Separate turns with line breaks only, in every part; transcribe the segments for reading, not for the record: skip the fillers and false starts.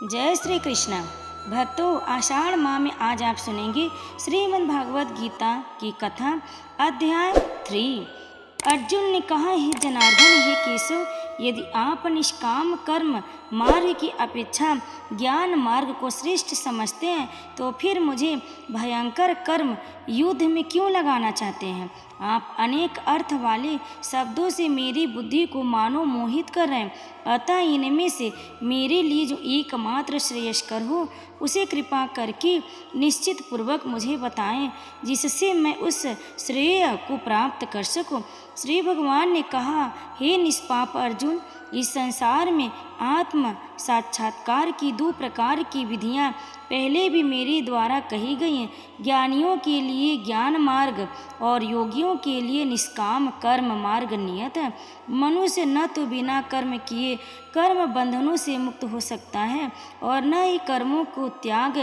जय श्री कृष्ण। भक्तों, आषाढ़ माह में आज आप सुनेंगे श्रीमद् भागवत गीता की कथा अध्याय 3। अर्जुन ने कहा, हे जनार्दन, हे केशव, यदि आप निष्काम कर्म मार्ग की अपेक्षा ज्ञान मार्ग को श्रेष्ठ समझते हैं तो फिर मुझे भयंकर कर्म युद्ध में क्यों लगाना चाहते हैं। आप अनेक अर्थ वाले शब्दों से मेरी बुद्धि को मानो मोहित कर रहे हैं। अतः इनमें से मेरे लिए जो एकमात्र श्रेयस्कर हो उसे कृपा करके निश्चित पूर्वक मुझे बताएं, जिससे मैं उस श्रेय को प्राप्त कर सकूं। श्री भगवान ने कहा, हे निष्पाप अर्जुन, इस संसार में आत्म साक्षात्कार की 2 प्रकार की विधियां पहले भी मेरे द्वारा कही गई हैं। ज्ञानियों के लिए ज्ञान मार्ग और योगियों के लिए निष्काम कर्म मार्ग नियत है। मनुष्य न तो बिना कर्म किए कर्म बंधनों से मुक्त हो सकता है और न ही कर्मों को त्याग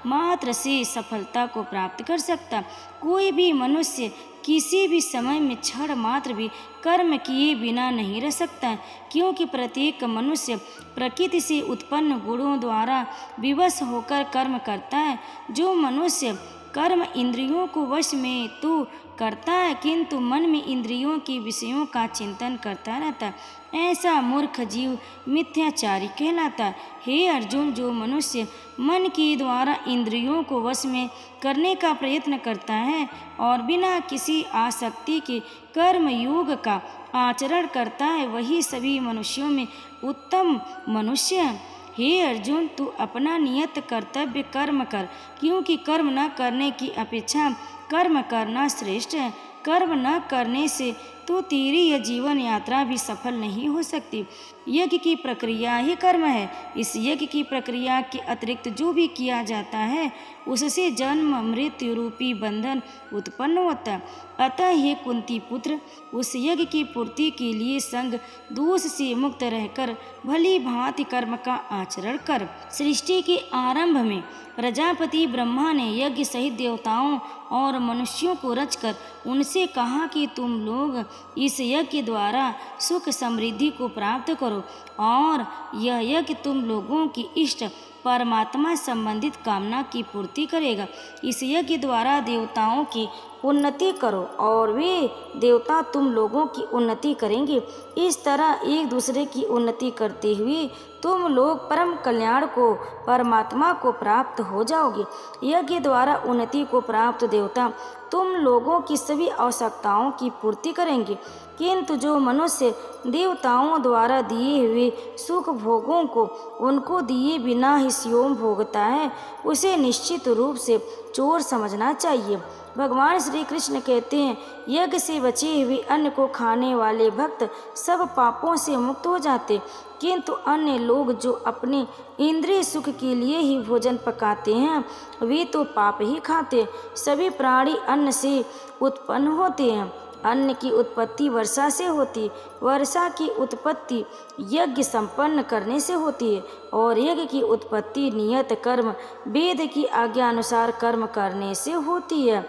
मात्र से सफलता को प्राप्त कर सकता। कोई भी मनुष्य किसी भी समय में क्षण मात्र भी कर्म किए बिना नहीं रह सकता, क्योंकि प्रत्येक मनुष्य प्रकृति से उत्पन्न गुणों द्वारा विवश होकर कर्म करता है। जो मनुष्य कर्म इंद्रियों को वश में तो करता है, किंतु मन में इंद्रियों के विषयों का चिंतन करता रहता है, ऐसा मूर्ख जीव मिथ्याचारी कहलाता है। हे अर्जुन, जो मनुष्य मन के द्वारा इंद्रियों को वश में करने का प्रयत्न करता है और बिना किसी आसक्ति के कर्म योग का आचरण करता है, वही सभी मनुष्यों में उत्तम मनुष्य है। हे अर्जुन, तू अपना नियत कर्तव्य कर्म कर, क्योंकि कर्म न करने की अपेक्षा कर्म करना श्रेष्ठ है। कर्म न करने से तो तेरी यह जीवन यात्रा भी सफल नहीं हो सकती। यज्ञ की प्रक्रिया ही कर्म है। इस यज्ञ की प्रक्रिया के अतिरिक्त जो भी किया जाता है उससे जन्म मृत्यु रूपी बंधन उत्पन्न होता है। अतः हे कुंती पुत्र, उस यज्ञ की पूर्ति के लिए संग दोष से मुक्त रहकर भली भांति कर्म का आचरण कर। सृष्टि के आरंभ में प्रजापति ब्रह्मा ने यज्ञ सहित देवताओं और मनुष्यों को रचकर उनसे कहा कि तुम लोग इस यज्ञ द्वारा सुख समृद्धि को प्राप्त करो, और यह यज्ञ तुम लोगों की इष्ट परमात्मा संबंधित कामना की पूर्ति करेगा। इस यज्ञ द्वारा देवताओं की उन्नति करो और वे देवता तुम लोगों की उन्नति करेंगे। इस तरह एक दूसरे की उन्नति करते हुए तुम लोग परम कल्याण को परमात्मा को प्राप्त हो जाओगे। यज्ञ द्वारा उन्नति को प्राप्त देवता तुम लोगों की सभी आवश्यकताओं की पूर्ति करेंगे, किंतु जो मनुष्य देवताओं द्वारा दिए हुए सुख भोगों को उनको दिए बिना ही स्वयं भोगता है, उसे निश्चित रूप से चोर समझना चाहिए। भगवान श्री कृष्ण कहते हैं, यज्ञ से बचे हुए अन्न को खाने वाले भक्त सब पापों से मुक्त हो जाते, किंतु अन्य लोग जो अपने इंद्रिय सुख के लिए ही भोजन पकाते हैं वे तो पाप ही खाते। सभी प्राणी अन्न से उत्पन्न होते हैं। अन्न की उत्पत्ति वर्षा से होती, वर्षा की उत्पत्ति यज्ञ संपन्न करने से होती है, और यज्ञ की उत्पत्ति नियत कर्म वेद की आज्ञा अनुसार कर्म करने से होती है।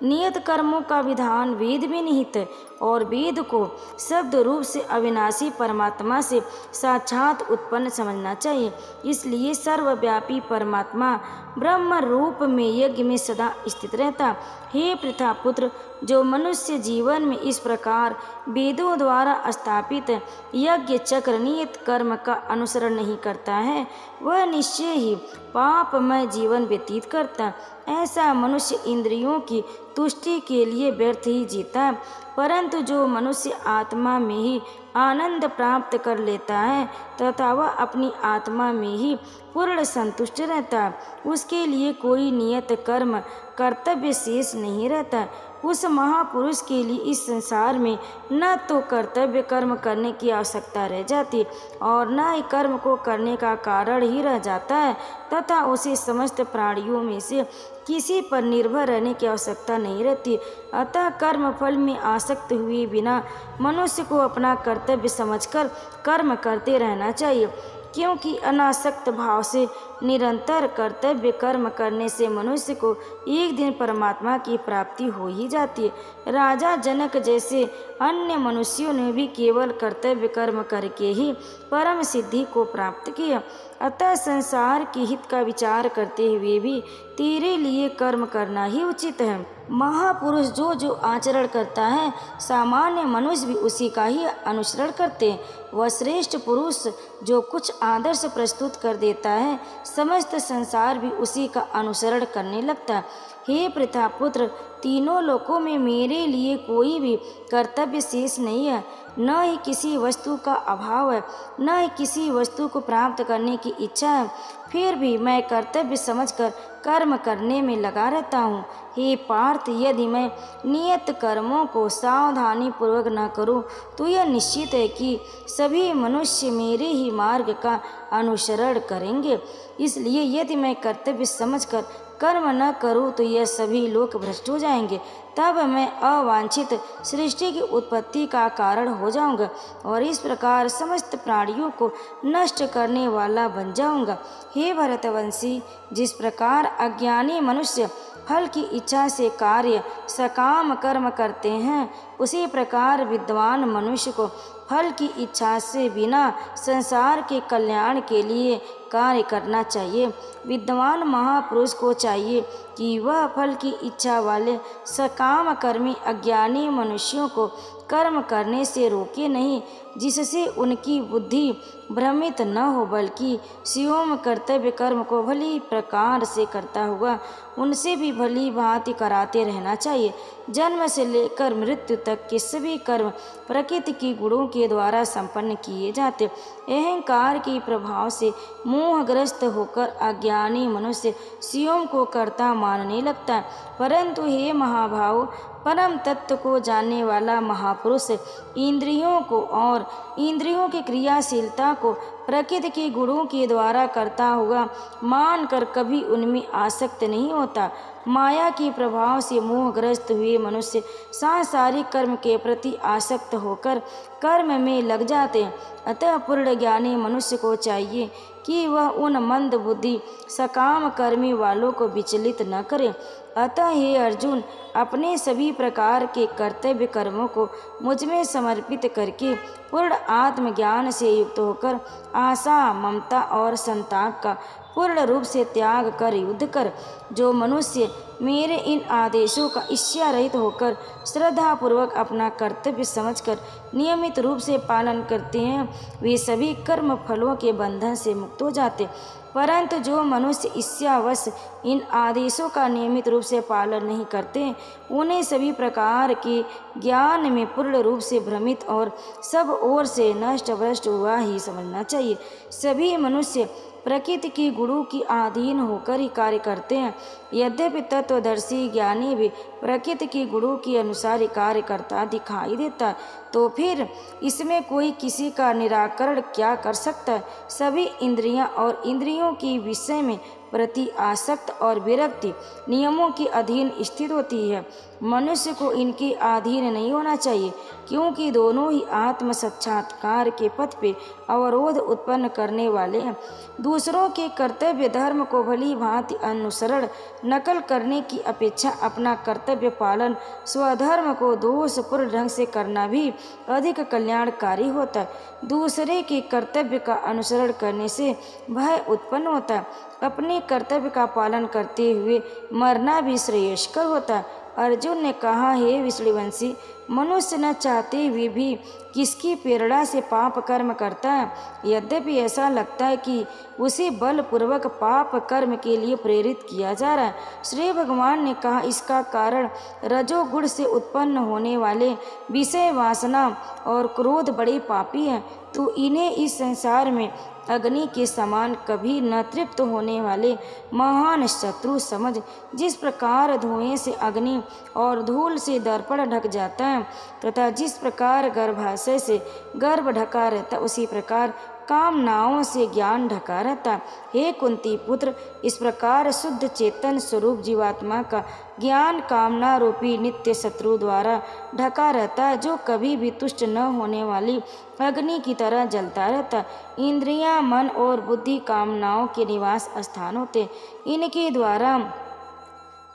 नियत कर्मों का विधान वेद में निहित है, और वेद को शब्द रूप से अविनाशी परमात्मा से साक्षात उत्पन्न समझना चाहिए। इसलिए सर्वव्यापी परमात्मा ब्रह्म रूप में यज्ञ में सदा स्थित रहता। हे पृथा पुत्र, जो मनुष्य जीवन में इस प्रकार वेदों द्वारा स्थापित यज्ञ चक्र नियत कर्म का अनुसरण नहीं करता है, वह निश्चय ही पापमय जीवन व्यतीत करता। ऐसा मनुष्य इंद्रियों की तुष्टि के लिए व्यर्थ ही जीता है, परंतु जो मनुष्य आत्मा में ही आनंद प्राप्त कर लेता है तथा वह अपनी आत्मा में ही पूर्ण संतुष्ट रहता है, उसके लिए कोई नियत कर्म कर्तव्य शेष नहीं रहता। उस महापुरुष के लिए इस संसार में न तो कर्तव्य कर्म करने की आवश्यकता रह जाती और न ही कर्म को करने का कारण ही रह जाता है, तथा उसे समस्त प्राणियों में से किसी पर निर्भर रहने की आवश्यकता नहीं रहती। अतः कर्म फल में आसक्त हुए बिना मनुष्य को अपना कर्तव्य समझकर कर्म करते रहना चाहिए, क्योंकि अनासक्त भाव से निरंतर कर्तव्य कर्म करने से मनुष्य को एक दिन परमात्मा की प्राप्ति हो ही जाती है। राजा जनक जैसे अन्य मनुष्यों ने भी केवल कर्तव्य कर्म करके ही परम सिद्धि को प्राप्त किया। अतः संसार के हित का विचार करते हुए भी तेरे लिए कर्म करना ही उचित है। महापुरुष जो जो आचरण करता है, सामान्य मनुष्य भी उसी का ही अनुसरण करते हैं। वह श्रेष्ठ पुरुष जो कुछ आदर्श प्रस्तुत कर देता है, समस्त संसार भी उसी का अनुसरण करने लगता है। हे प्रतापुत्र, तीनों लोकों में मेरे लिए कोई भी कर्तव्य शेष नहीं है। न ही किसी वस्तु का अभाव है, न ही किसी वस्तु को प्राप्त करने की इच्छा है। फिर भी मैं कर्तव्य समझकर कर्म करने में लगा रहता हूँ। हे पार्थ, यदि मैं नियत कर्मों को सावधानी पूर्वक न करूँ तो यह निश्चित है कि सभी मनुष्य मेरे ही मार्ग का अनुसरण करेंगे। इसलिए यदि मैं कर्तव्य समझकर कर्म न करूँ तो यह सभी लोग भ्रष्ट हो जाएंगे। तब मैं अवांछित सृष्टि की उत्पत्ति का कारण हो जाऊंगा और इस प्रकार समस्त प्राणियों को नष्ट करने वाला बन जाऊंगा। हे भरतवंशी, जिस प्रकार अज्ञानी मनुष्य फल की इच्छा से कार्य सकाम कर्म करते हैं, उसी प्रकार विद्वान मनुष्य को फल की इच्छा से बिना संसार के कल्याण के लिए कार्य करना चाहिए। विद्वान महापुरुष को चाहिए कि वह फल की इच्छा वाले सकाम कर्मी अज्ञानी मनुष्यों को कर्म करने से रोके नहीं, जिससे उनकी बुद्धि भ्रमित न हो, बल्कि स्वयं कर्तव्य कर्म को भली प्रकार से करता हुआ उनसे भी भली भांति कराते रहना चाहिए। जन्म से लेकर मृत्यु तक के सभी कर्म प्रकृति के गुणों के द्वारा संपन्न किए जाते। अहंकार के प्रभाव से मोहग्रस्त होकर अज्ञानी मनुष्य स्वयं को कर्ता मानने लगता है। परंतु हे महाभाव, परम तत्व को जानने वाला महापुरुष इंद्रियों को और इंद्रियों की क्रियाशीलता को प्रकृति के गुणों के द्वारा करता हुआ मानकर कभी उनमें आसक्त नहीं होता। माया के प्रभाव से मोहग्रस्त हुए मनुष्य सांसारिक कर्म के प्रति आसक्त होकर कर्म में लग जाते हैं। अतः पूर्ण ज्ञानी मनुष्य को चाहिए कि वह उन मंद बुद्धि सकाम कर्मी वालों को विचलित न करे। अतः हे अर्जुन, अपने सभी प्रकार के कर्तव्य कर्मों को मुझ में समर्पित करके पूर्ण आत्मज्ञान से युक्त होकर आशा, ममता और संताप का पूर्ण रूप से त्याग कर युद्ध कर। जो मनुष्य मेरे इन आदेशों का इच्छा रहित होकर श्रद्धापूर्वक अपना कर्तव्य समझकर नियमित रूप से पालन करते हैं, वे सभी कर्म फलों के बंधन से मुक्त हो जाते। परंतु जो मनुष्य इच्छावश इन आदेशों का नियमित रूप से पालन नहीं करते, उन्हें सभी प्रकार के ज्ञान में पूर्ण रूप से भ्रमित और सब ओर से नष्ट भ्रष्ट हुआ ही समझना चाहिए। सभी मनुष्य प्रकृति के गुणों की अधीन होकर ही कार्य करते हैं। यद्यपि तत्वदर्शी ज्ञानी भी प्रकृति के गुणों के अनुसार ही कार्य करता दिखाई देता, तो फिर इसमें कोई किसी का निराकरण क्या कर सकता है। सभी इंद्रियां और इंद्रियों के विषय में प्रति आसक्त और विरक्ति नियमों के अधीन स्थित होती है। मनुष्य को इनके अधीन नहीं होना चाहिए, क्योंकि दोनों ही आत्म साक्षात्कार के पथ पे अवरोध उत्पन्न करने वाले हैं। दूसरों के कर्तव्य धर्म को भली भांति अनुसरण नकल करने की अपेक्षा अपना कर्तव्य पालन स्वधर्म को दोषपूर्ण ढंग से करना भी अधिक कल्याणकारी होता है। दूसरे के कर्तव्य का अनुसरण करने से भय उत्पन्न होता है। अपने कर्तव्य का पालन करते हुए मरना भी श्रेयस्कर होता है। अर्जुन ने कहा, हे विष्णुवंशी, मनुष्य न चाहते हुए भी किसकी प्रेरणा से पाप कर्म करता है। यद्यपि ऐसा लगता है कि उसे बलपूर्वक पाप कर्म के लिए प्रेरित किया जा रहा है। श्री भगवान ने कहा, इसका कारण रजोगुण से उत्पन्न होने वाले विषय वासना और क्रोध बड़े पापी हैं। तो इन्हें इस संसार में अग्नि के समान कभी न तृप्त होने वाले महान शत्रु समझ। जिस प्रकार धुएं से अग्नि और धूल से दर्पण ढक जाता है तथा जिस प्रकार गर्भाशय से गर्भ ढका रहता, उसी प्रकार कामनाओं से ज्ञान ढका रहता। हे कुंती पुत्र, इस प्रकार शुद्ध चेतन स्वरूप जीवात्मा का ज्ञान कामना रूपी नित्य शत्रु द्वारा ढका रहता है, जो कभी भी तुष्ट न होने वाली अग्नि की तरह जलता रहता। इंद्रियां, मन और बुद्धि कामनाओं के निवास स्थान होते। इनके द्वारा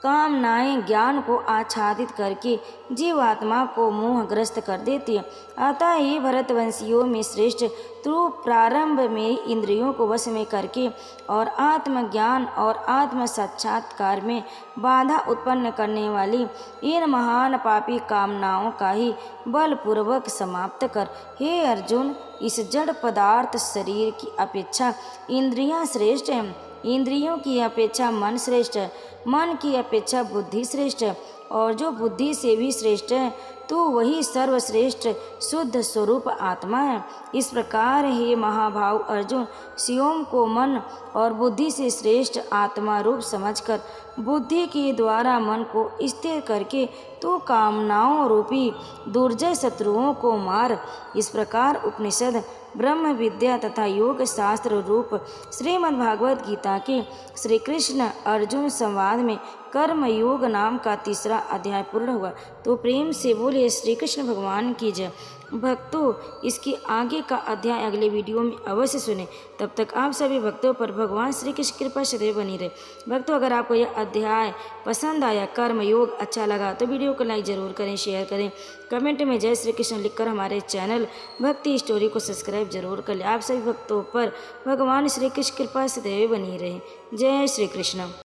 कामनाएं ज्ञान को आच्छादित करके जीवात्मा को मोहग्रस्त कर देती है। अतः ये भरतवंशियों में श्रेष्ठ तू प्रारंभ में इंद्रियों को वश में करके और आत्मज्ञान और आत्म साक्षात्कार में बाधा उत्पन्न करने वाली इन महान पापी कामनाओं का ही बलपूर्वक समाप्त कर। हे अर्जुन, इस जड़ पदार्थ शरीर की अपेक्षा इंद्रियां श्रेष्ठ हैं, इंद्रियों की अपेक्षा मन श्रेष्ठ है, मन की अपेक्षा बुद्धि श्रेष्ठ है, और जो बुद्धि से भी श्रेष्ठ है तो वही सर्वश्रेष्ठ शुद्ध स्वरूप आत्मा है। इस प्रकार हे महाभाव अर्जुन, शिवम को मन और बुद्धि से श्रेष्ठ आत्मा रूप समझकर बुद्धि के द्वारा मन को स्थिर करके तो कामनाओं रूपी दुर्जय शत्रुओं को मार। इस प्रकार उपनिषद, ब्रह्म विद्या तथा योग शास्त्र रूप श्रीमद्भागवत गीता के श्री कृष्ण अर्जुन संवाद में कर्म योग नाम का तीसरा अध्याय पूर्ण हुआ। तो प्रेम से बोले श्री कृष्ण भगवान की जय। भक्तों, इसके आगे का अध्याय अगले वीडियो में अवश्य सुने। तब तक आप सभी भक्तों पर भगवान श्री कृष्ण कृपा सदैव बनी रहे। भक्तों, अगर आपको यह अध्याय पसंद आया, कर्म योग अच्छा लगा, तो वीडियो को लाइक जरूर करें, शेयर करें, कमेंट में जय श्री कृष्ण लिखकर हमारे चैनल भक्ति स्टोरी को सब्सक्राइब जरूर कर लें। आप सभी भक्तों पर भगवान श्री कृष्ण कृपा सदैव बनी रहे। जय श्री कृष्ण।